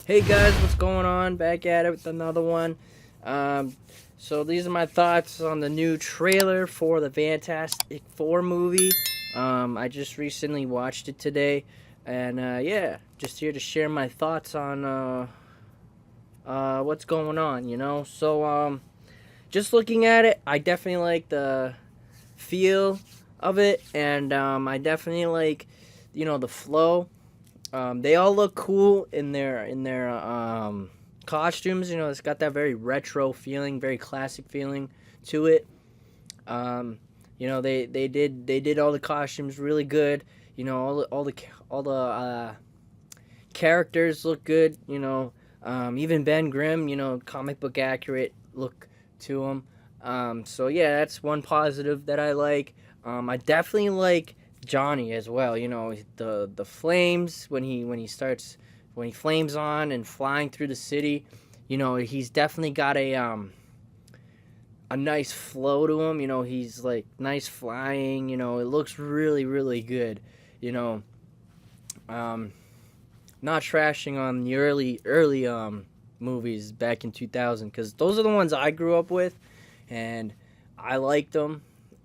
Hey guys, what's going on? Back at it with another one. Um, so these are my thoughts on the new trailer for the Fantastic Four movie. I just recently watched it today, and yeah, just here to share my thoughts on what's going on. Just looking at it, I definitely like the feel of it, and I definitely like, the flow. They all look cool in their costumes. It's got that very retro feeling, very classic feeling to it. They did all the costumes really good. All the characters look good. Even Ben Grimm. Comic book accurate look to him. So yeah, that's one positive that I like. I definitely like Johnny as well. The flames when he flames on and flying through the city. He's definitely got a nice flow to him. He's like nice flying. It looks really really good. You know, um, Not trashing on the early movies back in 2000, because those are the ones I grew up with, and I liked them.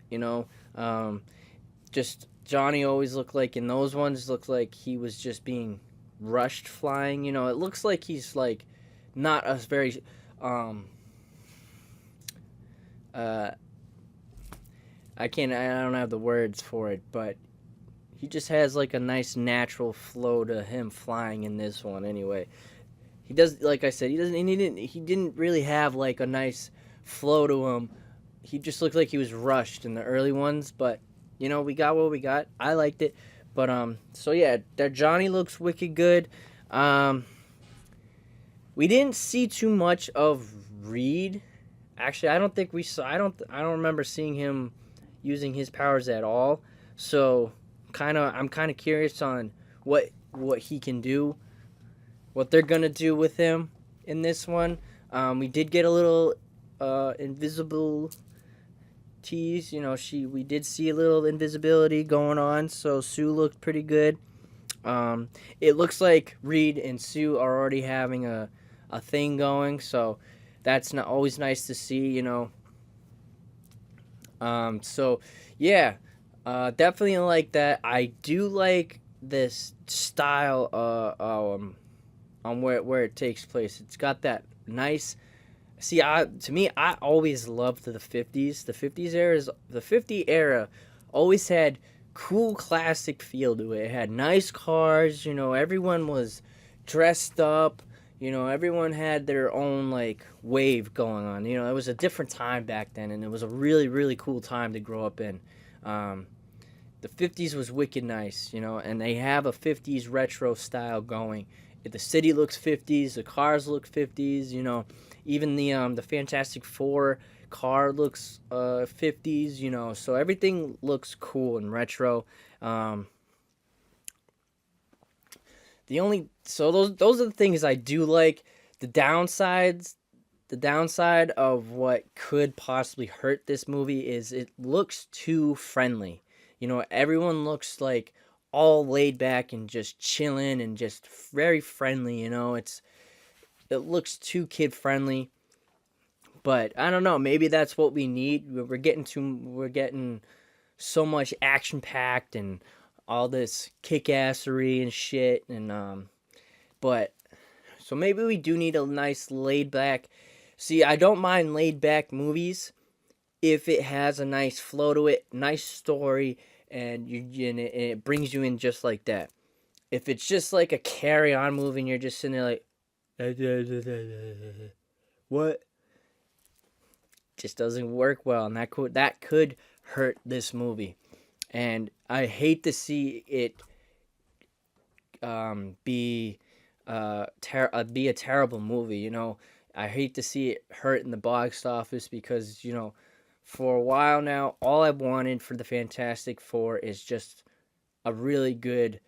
You know, um, just Johnny always looked like in those ones looked like he was just being rushed flying. It looks like he's like not a very um uh I don't have the words for it, but he just has like a nice natural flow to him flying in this one anyway. He does, like I said, he didn't really have like a nice flow to him. He just looked like he was rushed in the early ones, but we got what we got. I liked it. But so yeah, that Johnny looks wicked good. Um we didn't see too much of Reed. Actually, I don't think we saw I don't remember seeing him using his powers at all. So, I'm kind of curious on what he can do, what they're going to do with him in this one. We did get a little invisible tease. We did see a little invisibility going on, so Sue looked pretty good. It looks like Reed and Sue are already having a thing going, so that's not always nice to see. So yeah, definitely like that. I do like this style on where it takes place. It's got that nice. See, to me, I always loved the 50s. The 50 era always had cool classic feel to it. It had nice cars. Everyone was dressed up. Everyone had their own like wave going on. It was a different time back then, and it was a really really cool time to grow up in. Um, the 50s was wicked nice, and they have a 50s retro style going. The city looks 50s, the cars look 50s. Even the Fantastic Four car looks 50s. So everything looks cool and retro. Um, the only so those are the things I do like. The downsides, the downside of what could possibly hurt this movie is it looks too friendly. Everyone looks like all laid back and just chilling and just very friendly. It looks too kid friendly, but I don't know. Maybe that's what we need. We're getting so much action packed and all this kick assery and shit, and but so maybe we do need a nice laid back. See, I don't mind laid back movies if it has a nice flow to it, nice story, and it brings you in just like that. If it's just like a carry on movie and you're just sitting there like what, just doesn't work well, and that could hurt this movie. And I hate to see it be be a terrible movie. I hate to see it hurt in the box office because for a while now, all I've wanted for the Fantastic Four is just a really good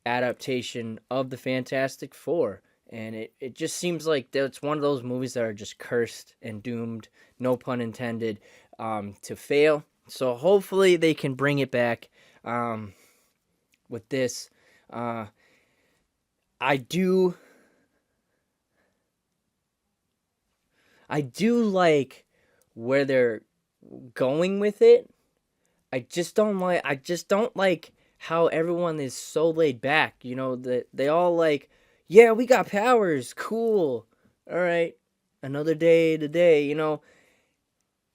adaptation of the Fantastic Four. And it just seems like it's one of those movies that are just cursed and doomed, no pun intended, to fail. So hopefully they can bring it back with this. I do I do like where they're going with it. I just don't like how everyone is so laid back. You know, that they all like, yeah, we got powers, cool. All right, another day today. You know,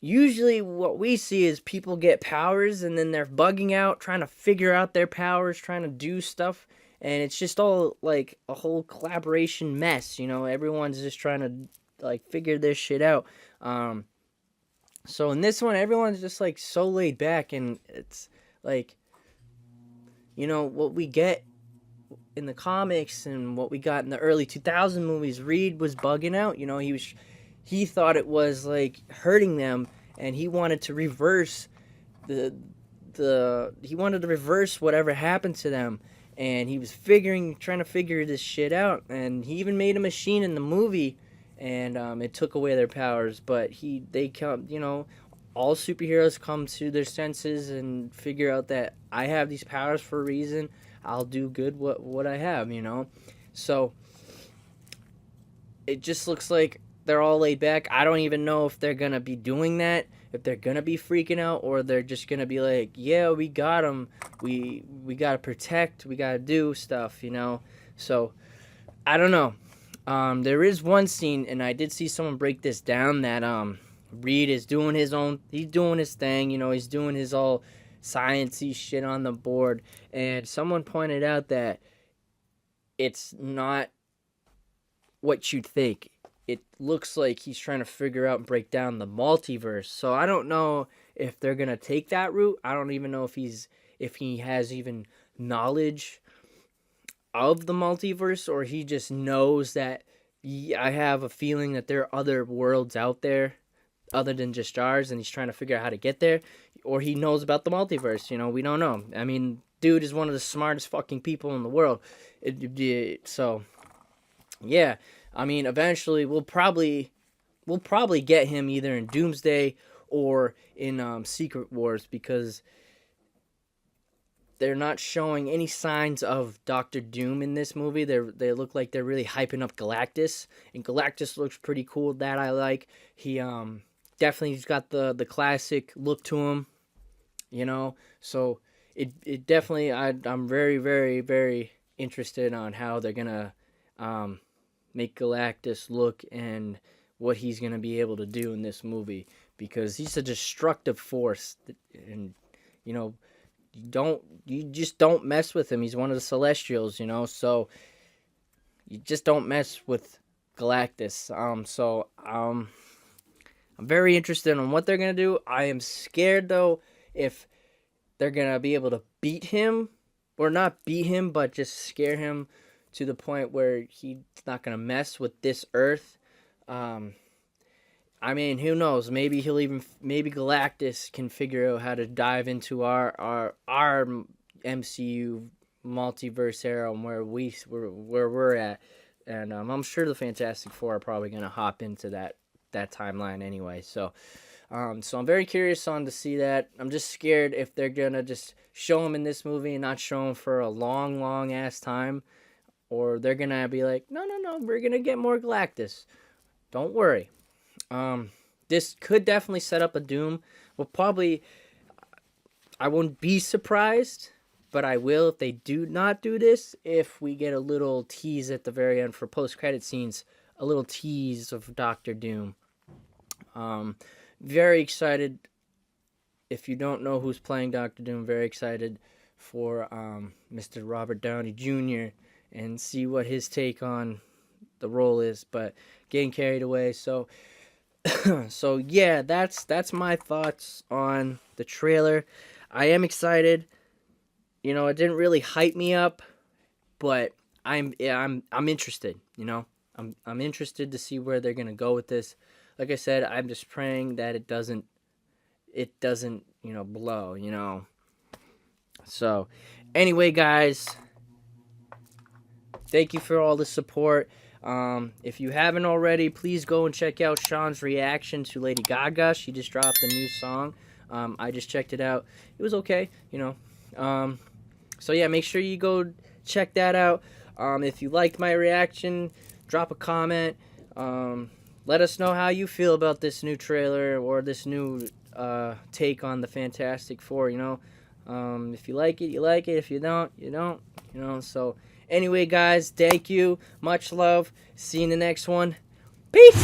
usually what we see is people get powers and then they're bugging out, trying to figure out their powers, trying to do stuff, and it's just all like a whole collaboration mess. You know, everyone's just trying to like figure this shit out. Um, so in this one, everyone's just like so laid back, and it's like, you know, what we get in the comics and what we got in the early 2000 movies. Reed was bugging out. You know, he thought it was like hurting them, and he wanted to reverse the he wanted to reverse whatever happened to them, and he was trying to figure this shit out, and he even made a machine in the movie, and it took away their powers. But they come, you know, all superheroes come to their senses and figure out that I have these powers for a reason. I'll do good what I have, you know. So it just looks like they're all laid back. I don't even know if they're gonna be doing that, if they're gonna be freaking out, or they're just gonna be like, yeah, we got them. We gotta protect. We gotta do stuff, you know. So I don't know. There is one scene, and I did see someone break this down, that Reed is doing his own. He's doing his thing, you know. He's doing his all sciencey shit on the board, and someone pointed out that it's not what you'd think. It looks like he's trying to figure out and break down the multiverse. So I don't know if they're gonna take that route. I don't even know if he has even knowledge of the multiverse, or he just knows that, yeah, I have a feeling that there are other worlds out there other than just ours, and he's trying to figure out how to get there, or he knows about the multiverse. You know, we don't know. I mean, dude is one of the smartest fucking people in the world. So yeah, I mean, eventually we'll probably get him either in Doomsday or in Secret Wars, because they're not showing any signs of Doctor Doom in this movie. They look like they're really hyping up Galactus, and Galactus looks pretty cool. That I like. He definitely's got the classic look to him, you know. So it definitely, I'm very, very, very interested on how they're gonna make Galactus look and what he's gonna be able to do in this movie, because he's a destructive force, and you know, you just don't mess with him. He's one of the Celestials, you know. So you just don't mess with Galactus. I'm very interested in what they're going to do. I am scared, though, if they're going to be able to beat him, or not beat him, but just scare him to the point where he's not going to mess with this Earth. I mean, who knows? Maybe maybe Galactus can figure out how to dive into our MCU multiverse era, where we're at, and I'm sure the Fantastic Four are probably going to hop into that timeline anyway. So I'm very curious on to see that. I'm just scared if they're gonna just show him in this movie and not show him for a long ass time, or they're gonna be like, no, we're gonna get more Galactus. Don't worry. This could definitely set up a Doom. I won't be surprised, but I will if they do not do this, if we get a little tease at the very end for post-credit scenes, a little tease of Doctor Doom. Very excited. If you don't know who's playing Doctor Doom, very excited for Mr. Robert Downey Jr. and see what his take on the role is, but getting carried away. So yeah, that's my thoughts on the trailer. I am excited. You know, it didn't really hype me up, but I'm interested, you know. I'm interested to see where they're going to go with this. Like I said, I'm just praying that it doesn't, you know, blow, you know. So, anyway, guys, thank you for all the support. If you haven't already, please go and check out Sean's reaction to Lady Gaga. She just dropped a new song. I just checked it out. It was okay, you know. So yeah, make sure you go check that out. If you liked my reaction, drop a comment. let us know how you feel about this new trailer or this new take on the Fantastic Four. If you like it, you like it. If you don't, you don't. So anyway, guys, thank you. Much love. See you in the next one. Peace.